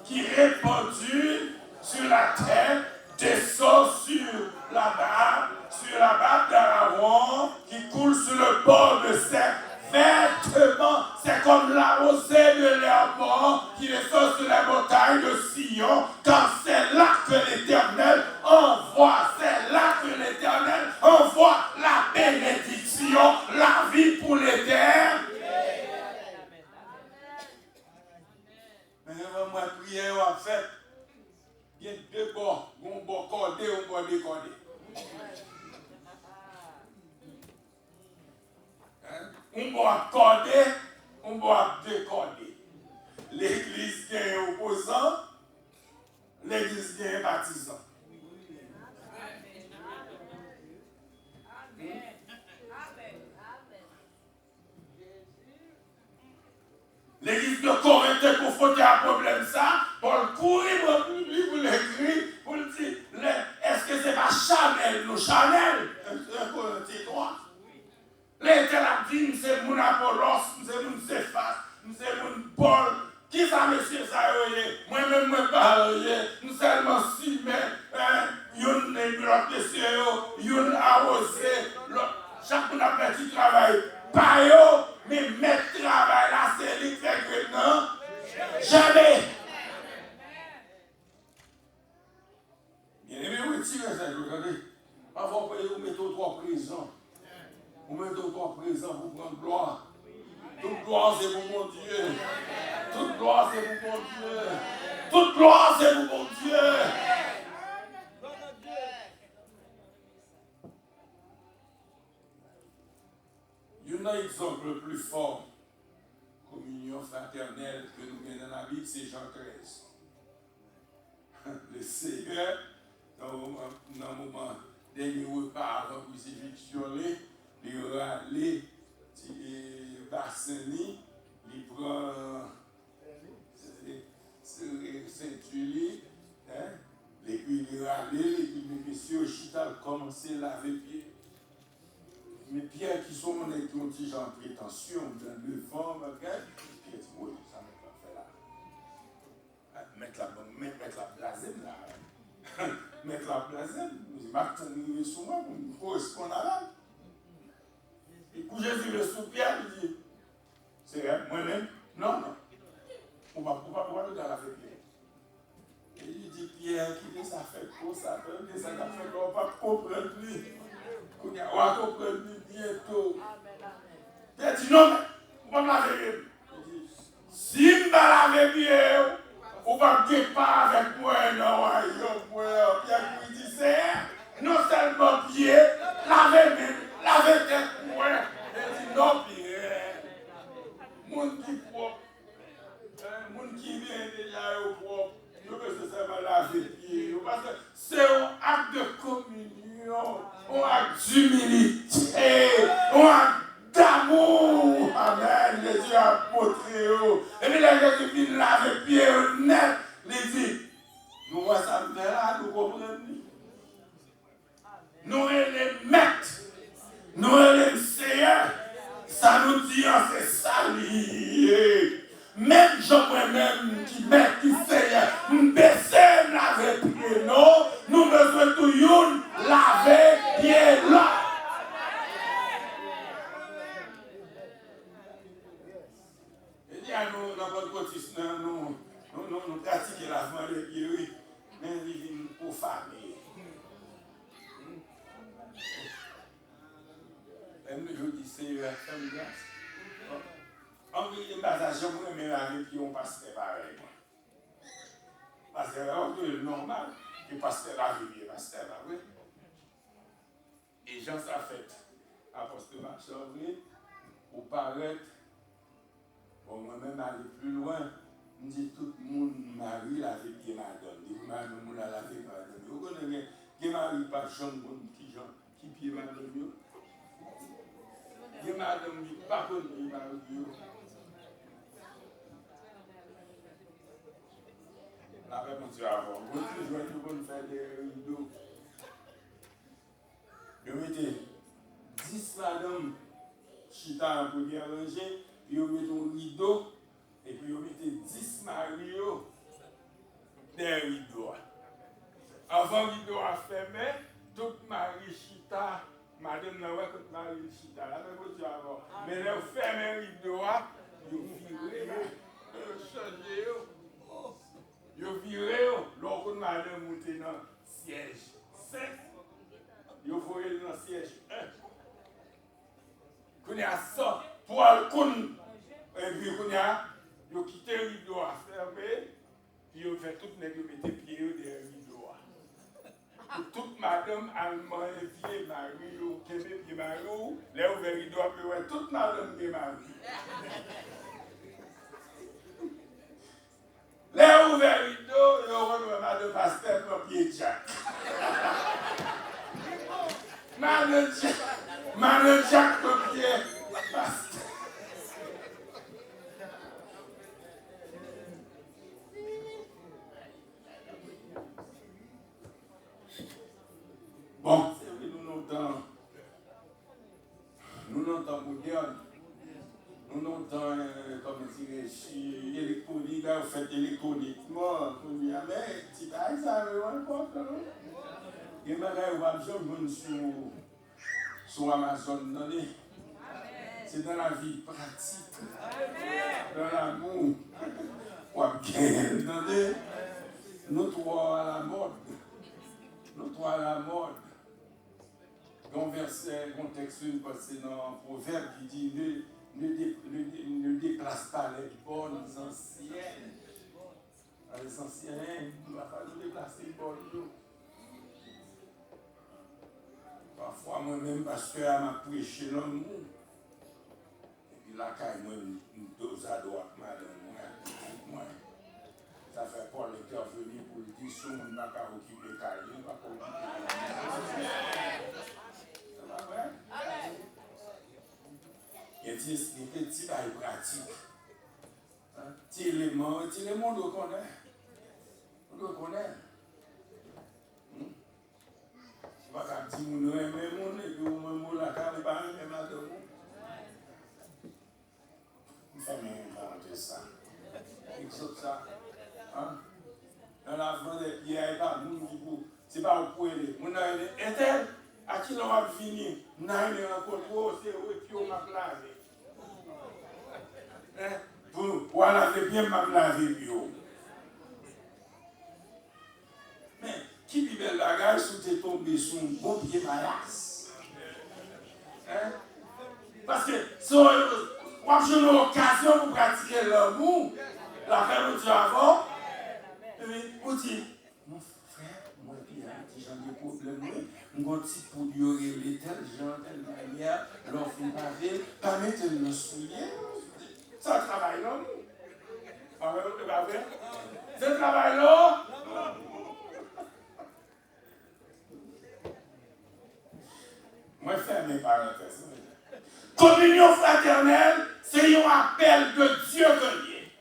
qui répandue sur la terre, descend sur la barbe d'Aaron, qui coule sur le bord de ses vêtements. C'est comme la rosée de l'Hermon qui descend sur les montagnes de Sion, car c'est là que l'Éternel envoie. C'est là que l'Éternel envoie la bénédiction, la vie pour les terres. Mais moi, prière, on fait. Il y a deux bords, un bord cordé, un bord décordé. Un bord cordé, un bord décordé. L'église qui est opposant, l'église qui est baptisant. L'église de Corinthe est confrontée à un problème ça, pour le courir, pour l'écrire, pour le dire, est-ce que c'est pas Chanel, nous Chanel? Corinthiens 3. L'Éternel a dit, c'est mon Apollos, c'est mon Céphas, c'est mon Paul. Qui ça, monsieur, ça y moi-même, moi pas nous seulement si, mais yon est bloqué de cieux, yon arrosé, chacun a fait du travail. Pas yo, mais mettre travail là, c'est lui qui fait que non. Jamais. Bien aimé, retirez ça, regardez. Avant que vous mettez trois présents. Vous mettez trois présents pour prendre gloire. Toute gloire, c'est pour mon Dieu. Toute gloire, c'est pour mon Dieu. Toute gloire, c'est pour mon Dieu. un exemple le plus fort, communion fraternelle que nous avons dans la Bible, c'est Jean 13. Le Seigneur, dans le moment dernier repas avant la crucifixion, il râle, il bassin, il prend ceinture, et puis il râle, et puis monsieur Chita a commencé à laver les pieds. Mais Pierre qui sont qui ont dit genre prétention, devant, Pierre dit oui, ça m'a pas fait là. Mettre la blasème là. Mettre la blasème. Je m'attendais sur moi pour me correspondre à là. Et quand Jésus le sous Pierre, il dit c'est vrai, moi-même, non. On va nous dans la fête. Et il dit Pierre, qui dit ça fait quoi, ça fait ça fait quoi, on va pas comprendre lui. On va comprendre bientôt. Pierre dit non, mais on va me laver. Si je ne lave bien, on va ne pas avec moi, non, Pierre lui dit c'est non seulement pied, laver tête moi. Il dit non, Pierre. Mon qui propre, mon qui vient déjà au propre, je veux seulement laver pied. Parce que c'est un acte de communion, un acte d'humilité, un acte d'amour. Amen. Jésus a montré. Et puis là, Jésus vient laver pied net. Il dit, nous voyons ça là, nous comprenons. Nous les maîtres, nous les seigneurs. Ça nous dit, c'est ça lié. Même je moi-même qui maître, qui seigneur, nous baissons laver pied, non. Nous besoin tout yon laver pied là. Et dit à nous, dans votre quotidien, nous pratiquons lavement de pied, oui, mais nous vivons pour famille. Même je dis, c'est la famille grâce. En réalisation, vous aimez laver pied, on passe pareil. Parce que c'est normal, que pasteur laver pied, pasteur laver. Et Jean ça fait, apôtre Marchand, pour paraître, pour moi-même aller plus loin, je dis tout le monde, Marie laver pied, madame. Dit, madame, on a lavé madame. Vous connaissez, que Marie pas jeune, qui pied madame. Que madame, pas connu Marie. La réponse est avant. Vous toujours tout le monde faire des rideaux. Vous mettez 10 madame chita en première rangée, puis vous mettez un rideau, et puis vous mettez 10 mario des rideaux. Avant le rideau à fermer, toute Marie chita, madame n'a pas toute Marie chita. La réponse est avant. Mais là, vous fermez le rideau, vous virez, vous changez. Vous virez, l'autre madame monte dans le siège 5. Vous voyez dans le siège 1. Quand il y a ça, pour le et puis quand vous quittez le rideau à fermer, puis vous faites tout le monde mettre pied derrière le rideau. Toute madame allemande, vieille Marie, qui est pied Marie, là vous le rideau, puis toute madame qui est Marie. Là, ouvert le rideau, et on voit madame pasteur pour pied Jack. Madame Jack pour pied pasteur. Bon, c'est vrai, nous n'entendons moderne. Nous n'entendons, comme dire, électronique, là, vous faites électroniquement, mais si ça ne va pas, il y a des choses sur Amazon, c'est dans la vie pratique, dans l'amour, nous trois à la mode, un verset, un texte passé dans le proverbe qui dit ne déplace pas les bonnes anciennes. Les anciennes, il va falloir déplacer les bonnes. Parfois, moi-même, pasteur, m'a prêché l'amour. la caille, moi, deux à droite, madame, moi. Ça fait pas l'intervenir pour le dire, si on n'a pas occupé le caille, on n'a pas occupé. Ça va vrai? Il y a des petits bails pratiques. Petit élément, on le connaît. On le connaît. C'est pas qu'un petit monde, mais mon et puis au moment la caille, pas un même à deux. Il faut même inventer ça. Il saute ça. Dans la France, il n'y a pas de monde qui peut. C'est pas pour aider. On a aidé. Et à qui l'on va finir? On a aidé encore trop, c'est où et puis on m'a lavé. Pour laver bien ma laver bio. Mais qui vit belle bagage sous tes tombé sous un bon pied malasse? Parce que si on a une occasion pour pratiquer l'amour, la femme de Dieu avant, vous dites, mon frère, moi, puis j'ai des problèmes, mon petit pour durer les tels gens, telle manière, l'enfant pavé, pas mettre le soulier, ça travaille là. C'est travail là. Moi, je fais mes parenthèses. Communion fraternelle, c'est un appel de Dieu relié.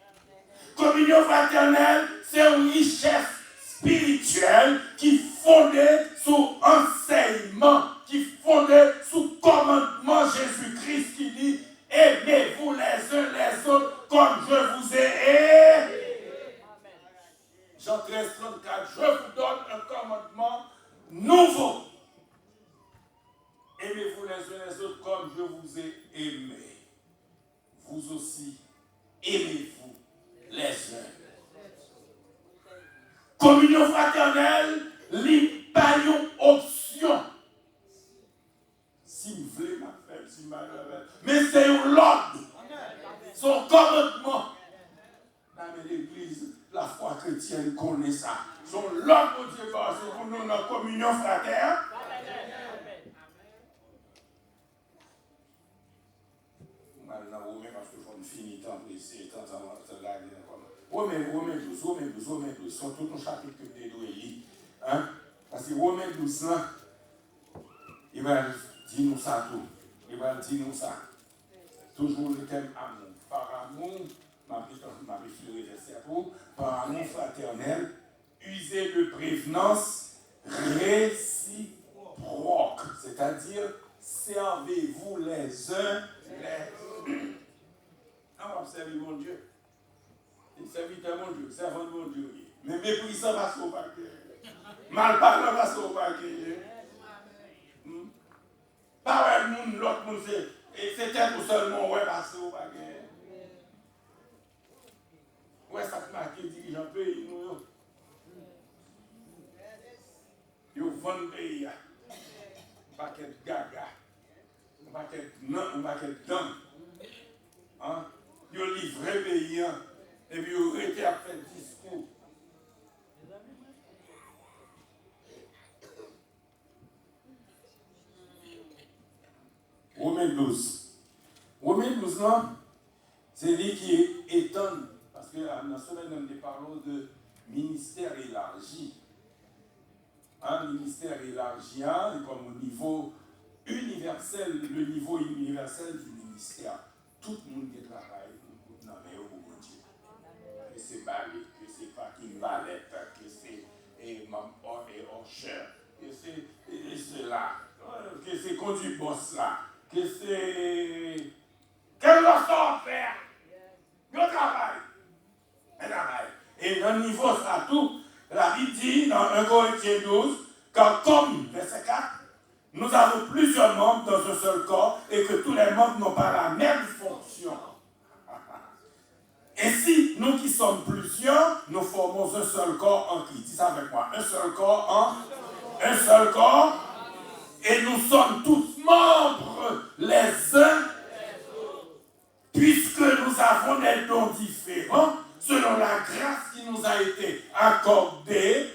Communion fraternelle, c'est une richesse spirituelle qui est fondée sur enseignement, qui est fondée sur commandement Jésus-Christ qui dit aimez-vous les uns les autres comme je vous ai aimé. Jean 13, 34, je vous donne un commandement nouveau. Aimez-vous les uns les autres comme je vous ai aimé. Vous aussi, aimez-vous les uns. Communion fraternelle, n'est pas une option. Si vous voulez ma fête, si vous voulez, mais c'est un ordre. Son commandement. Dans l'église, la foi chrétienne connaît ça. Son ordre de Dieu, c'est pour nous dans la communion fraternelle. Parce que je finis tant pressé, tant là. Romains 12, sont tous nos chapitres que nous lire. Parce que Romains 12, il va dire nous ça tout. Il va dire nous ça. Toujours le thème amour. Par amour, par amour fraternel, usé de prévenance réciproque. C'est-à-dire, servez-vous les uns les autres. On va servir mon Dieu. Serviteur mon Dieu, servant mon Dieu. Mais méprisant va se reparquer. Mal parlant va se reparquer. Pas un monde, l'autre monde, c'était pour seulement ouais, va se reparquer. Ouais, ça te marque, dirigeant pays, nous. Ils vendent pays. Un paquet de gaga. Un paquet de non, un paquet de dents. Ils ont livré pays. Et puis, ils ont été à faire discours. Romains 12. Romains 12, non, c'est lui qui étonne. Parce que dans la semaine, nous parlons de ministère élargi. Un ministère élargi, comme au niveau universel, le niveau universel du ministère. Tout le monde qui travaille, non, mais au bout de Dieu. Que c'est balai, que c'est pas une valette, que c'est maman et Osher, que c'est cela, que c'est conduit boss là, que c'est. Quel ressort faire? Le travail. Et dans le niveau ça tout, la Bible dit dans 1 Corinthiens 12, car comme, verset 4, nous avons plusieurs membres dans un seul corps et que tous les membres n'ont pas la même fonction. Ainsi, nous qui sommes plusieurs, nous formons un seul corps en Christ. Dis ça avec moi. Un seul corps en un seul corps. Et nous sommes tous membres les uns puisque nous avons des dons différents selon la grâce qui nous a été accordée,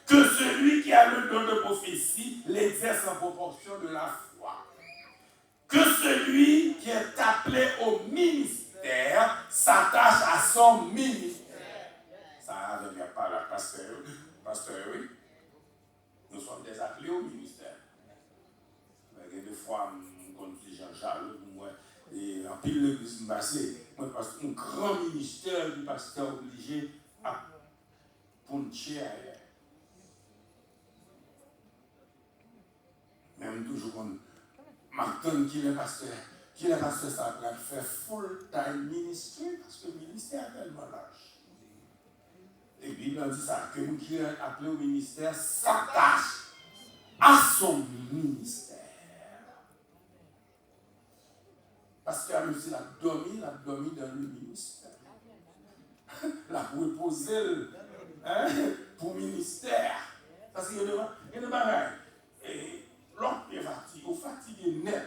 que celui qui a le don de prophétie l'exerce en proportion de la foi. Que celui qui est appelé au ministère s'attache à son ministère. Ça ne vient pas là, pasteur. Pasteur, oui. Nous sommes des appelés au ministère. Il y a des fois, comme dit Jean-Charles, moi, et en pile l'église passée, moi, parce qu'un grand ministère du pasteur obligé à puncher ailleurs. Même toujours qu'on m'attend qu'il est pasteur, ça va faire full-time ministry, parce que le ministère est tellement large. Et Bible dit ça, que nous qui est appelé au ministère s'attache à son ministère. Parce qu'elle aussi l'a dormi dans le ministère. La reposer pour ministère. Parce qu'il y a des bagages. Et l'homme est fatigué net.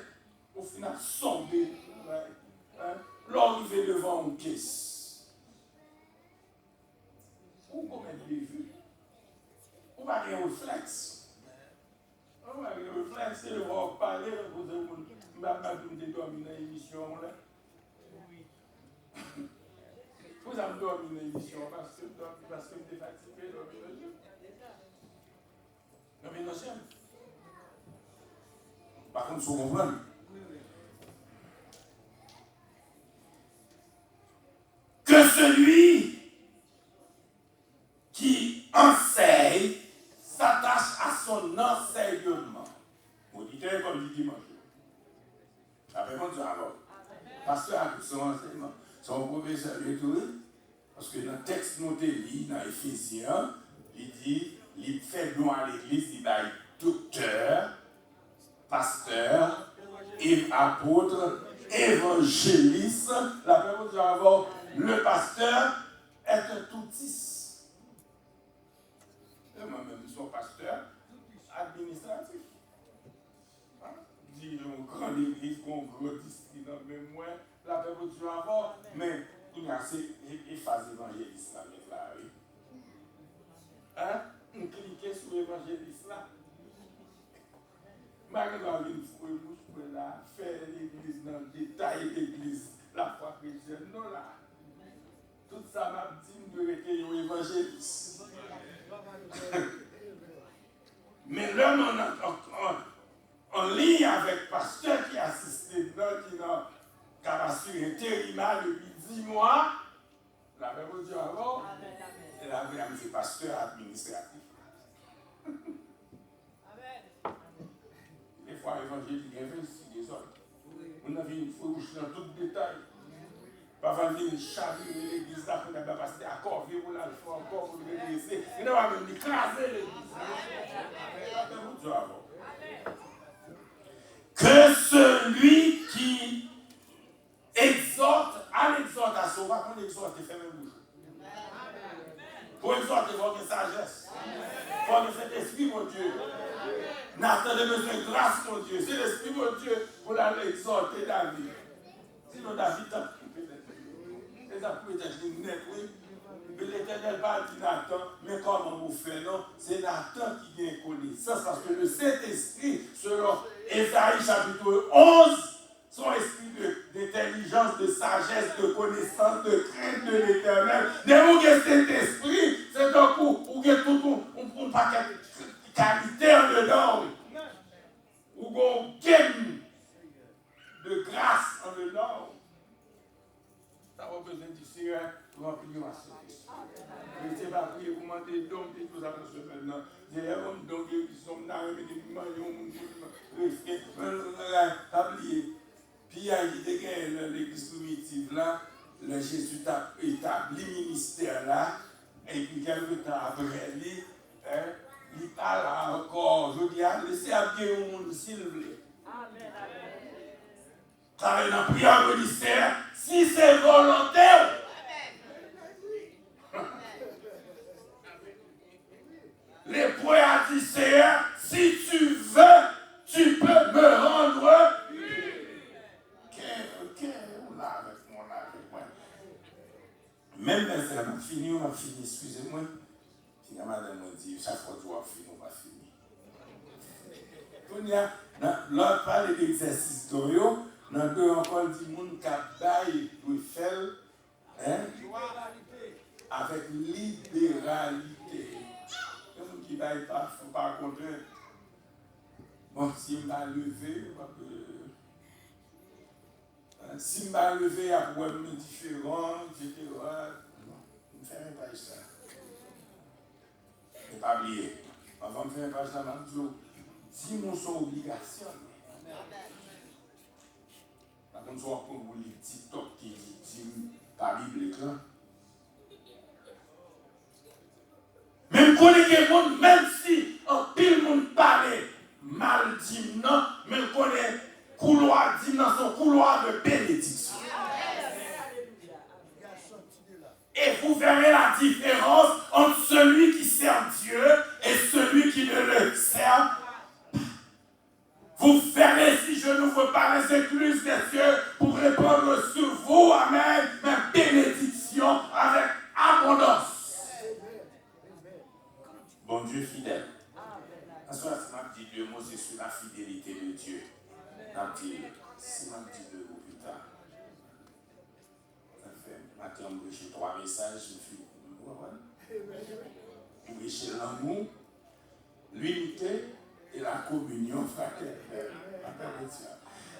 Au final, somber. L'homme il va devant une caisse. Ou combien de vues? Ou pas un réflexe. Ou pas un réflexe, c'est de voir parler. Je vais dormir dans l'émission. Vous avez dormi dans l'émission parce que vous êtes fatigué, dormir dans l'émission. Dormir dans l'émission. Par contre, vous comprenez? Que celui qui enseigne s'attache à son enseignement. Auditeur comme dit dimanche. Après, on dit alors. Pasteur a son enseignement. Son professeur est tout. Parce que dans le texte noté, dans Éphésiens, il dit, il fait don à l'église, il va être docteur, pasteur, apôtre, évangéliste. La première chose avant, le pasteur est un toutiste. Moi-même, je suis pasteur administratif. Dit une grande église, un gros district, mais moi, la première chose avant, mais il y a ces phases évangélistes là, oui. Hein? On clique sur l'évangéliste là. Malgré la vie, il faut là, faire l'église dans le détail, l'église, la foi chrétienne, non là. Tout ça m'a dit de recueillir l'évangéliste. Mais l'homme en ligne avec pasteur qui assiste qui a assuré intérimaire depuis 10 mois, la même Dieu avant, et la vraie c'est pasteur administratif. Des fois, l'évangile, il y a 26 des autres. On a vu une fois où je suis dans tout le détail. Parfois, il y a une charrue l'église là, qu'on a passé à corps, pour la faire encore, pour le laisser. Il n'a pas même écraser l'église. La même Dieu avant. Que celui qui exhorte à l'exhortation, on va prendre l'exhorter, fait même bouche. Pour exhorter, il faut que sagesse. Il faut que cet esprit, mon Dieu. Nathan a besoin de grâce, mon Dieu. C'est l'esprit, mon Dieu, pour l'exhorter David. Sinon, David a peut-être. Les a peut-être net, oui. Mais l'Éternel va dire Nathan, mais comment vous faites, non? C'est Nathan qui vient connaissance, parce que le Saint-Esprit, selon Ésaïe chapitre 11, son esprit d'intelligence, de sagesse, de connaissance, de crainte de l'Éternel. Dès vous avez cet esprit, c'est un coup, vous avez tout un paquet de qualité en dedans. Vous avez un game de grâce en dedans. Ça va besoin du Seigneur pour remplir ma service. Je ne sais pas prier pour demander donc et tout ça dans ce maintenant. J'ai les hommes donc qui sont dans le médicament, ils ont oublié. Puis il y a l'église primitive là, le Jésus a établi le ministère là, et puis quelques temps après lui, il parle encore. Je dis, laissez appuyer au monde s'il vous plaît. Amen. Car dans la prière du ministère, si c'est volontaire, les poètes disent, Seigneur, si tu veux, tu peux me rendre. Même les frères, on a fini, excusez-moi. Si la madame me dit, chaque fois que tu as fini, on va finir. L'autre parle d'exercice d'Orio, Dans deux encore, dit moun kabaye doit faire avec libéralité. Les gens qui ne baillent pas, il ne faut pas contraindre. Bon, si je vais lever, si je vais lever, après je vais différent, etc. Non, je ne fais pas ça. Je ne pas oublier. Avant de faire un page là, je dis, mon son obligation. Par contre, soit pour vous les TikTok qui dit par Bible là. Même quand les gens, même si un pile monde parle mal dit non, même quand les couloirs dit non, son couloir de bénédiction. Et vous verrez la différence entre celui qui sert Dieu et celui qui ne le sert pas. Vous verrez si je n'ouvre pas les écluses des cieux pour répandre sur vous, amen, ma bénédiction avec abondance. Bon Dieu fidèle. En soit, si je dis deux mots, c'est sur la fidélité de Dieu. Si je dis deux mots plus tard. Ça fait, maintenant, j'ai 3 messages, je me suis dit, l'amour, l'unité et la communion fraternelle.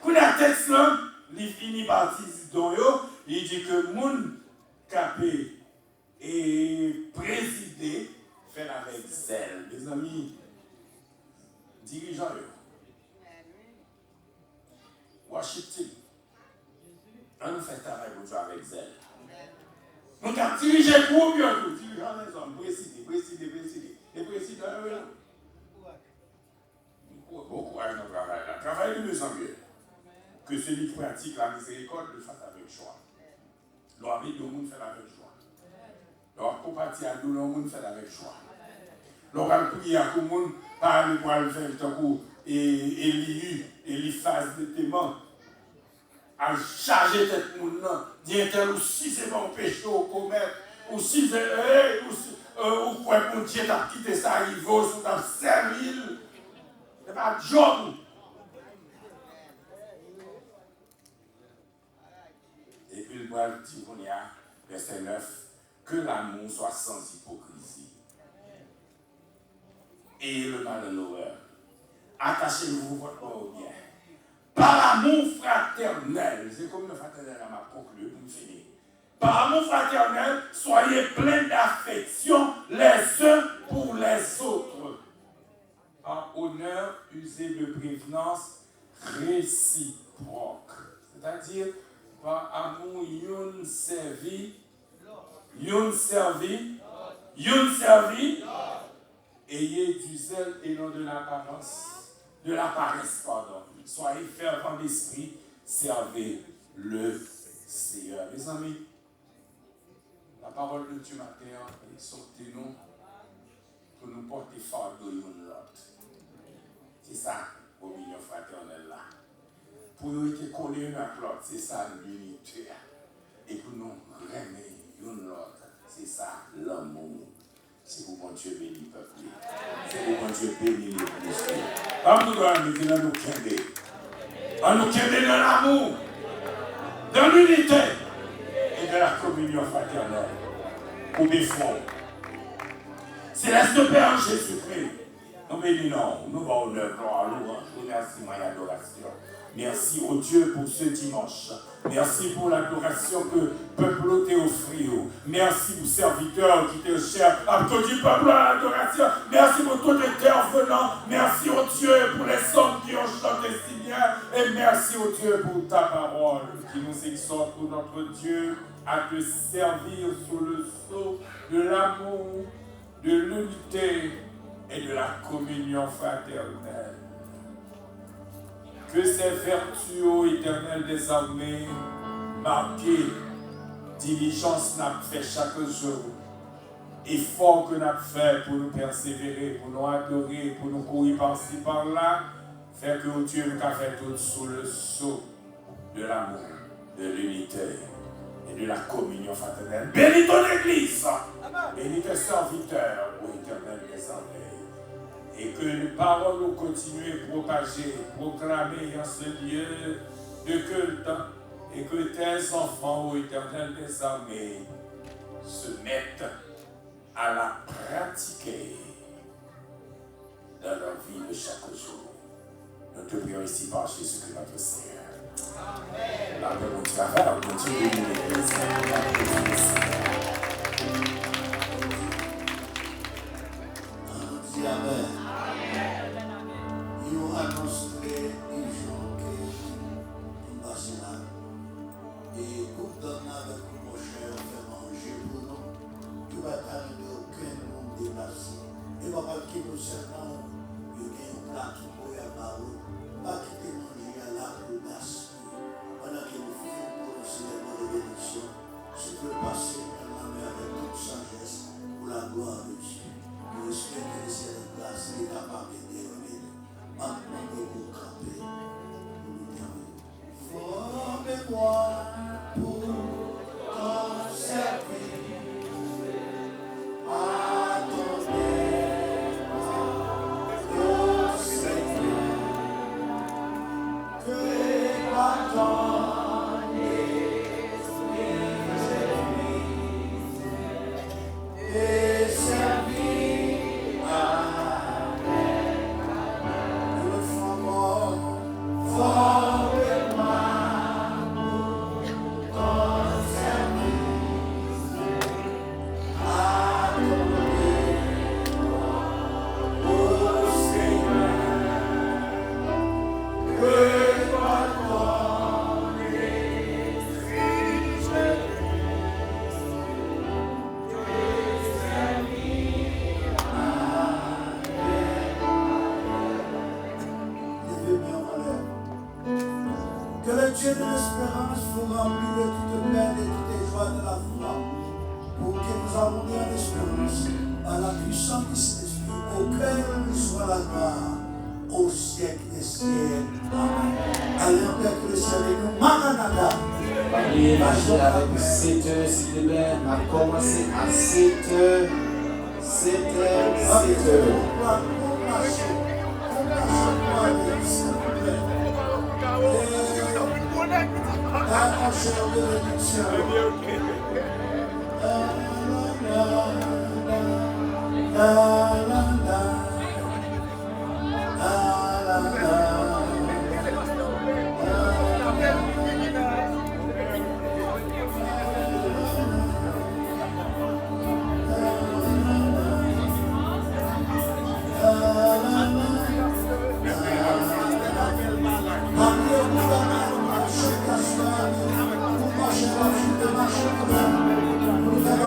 Quand le texte là, il finit par dire, il dit que moun capé et présider fait avec zèle. Mes amis, dirigeants, worship team, on nous fait travail pour jouer avec zèle. Nous avons dirigé pour mieux, dirigeants les hommes, présider. Et président, bon courage dans le travail. Le travail est de mieux en mieux. Que celui qui pratique la miséricorde le fasse avec joie. L'envie de monde fait avec joie. Leur compatie à tout le monde fait avec joie. Leur prier à tout le monde par le poil faire tant coup et Eliphaz de Théman à charger tête monde là. Dire tel ou si c'est mon péché au commerce ou si c'est ou quoi mon Dieu t'a quitté ça il vaut sous ta servile. C'est pas job. Et puis le Bible dit qu'on y a, verset 9, que l'amour soit sans hypocrisie. Et le mal de l'horreur. Attachez-vous votre corps au bien. Par amour fraternel, c'est comme le fraternel à ma conclue pour finir. Par amour fraternel, soyez pleins d'affection les uns pour les autres. En honneur, usez de prévenance réciproque. C'est-à-dire, par amour, yon servi, ayez du zèle et non de la paresse, pardon. Soyez fervents d'esprit, servez le Seigneur. Mes amis, la parole de Dieu matin, exhortez-nous pour nous porter fardeau l'une l'autre. C'est ça, l'opinion fraternelle là. Pour nous être collés l'un à l'autre, c'est ça l'unité. Et pour nous aimer l'une l'autre, c'est ça l'amour. C'est pour mon Dieu béni le peuple. C'est pour mon Dieu béni l'Église. Comme nous devons nous dire, nous quéder. On nous quéder dans l'amour, dans l'unité et de la communion fraternelle. Pour défendre. Céleste Père Jésus-Christ. Nous bénissons, nous va honneur, gloire, louange, remerciement et adoration. Merci au Dieu pour ce dimanche. Merci pour l'adoration que le peuple t'a offert. Merci pour serviteurs qui te cherchent. Applaudis du peuple à l'adoration. Merci pour tout intervenant. Merci au Dieu pour les hommes qui ont chanté si bien. Et merci au Dieu pour ta parole qui nous exhorte, pour notre Dieu, à te servir sous le sceau de l'amour, de l'unité et de la communion fraternelle. Que ces vertus, ô Éternel des armées, marquées, diligence n'a fait chaque jour, effort que n'a fait pour nous persévérer, pour nous adorer, pour nous courir par-ci par-là, fait que Dieu nous a fait tout sous le sceau de l'amour, de l'unité et de la communion fraternelle. Bénis ton Église, bénis tes serviteurs, ô Éternel des armées. Et que les paroles nous continuent à propager, proclamer en ce lieu de culte et que tes enfants, ô Éternel des armées, se mettent à la pratiquer dans leur vie de chaque jour. Nous te prions ici par Jésus-Christ notre Seigneur. Amen. La paix au travail, continue de l'Église. Amen. You annonce les gens qui passent là. Et pour donner avec mon cher, faire manger pour nous, tu vas t'arriver aucun monde déplacé. Et va pas quitter nous seulement, il y a un plat pour y avoir. Pas quitter manger à la pour gaspiller. Pendant que nous faisons pour le cinéma de bénédiction, tu peux passer dans la main avec toute sagesse pour la gloire de Dieu. Nous espérons que cette grâce est capable de dérouler. Maintenant, nous camper. Formez-moi pour ton service. Attendez-moi, ô Seigneur, que par ton esprit et servir avec le flambeau. Formez-moi pour ton service. Attendez-moi, ô Seigneur, que par ton esprit que le Dieu de l'espérance vous remplisse de toute peine et de toute joie de la foi, pour que nous avons en espérance à la puissance du Saint-Esprit, auquel nous soit la gloire au siècle des siècles. Amen. Allons Père que le ciel et nous, Maranatha. Allez, marchez avec 7 heures, s'il vous plaît. On a commencé à 7 heures. 7 heures, 7 heures. Ah,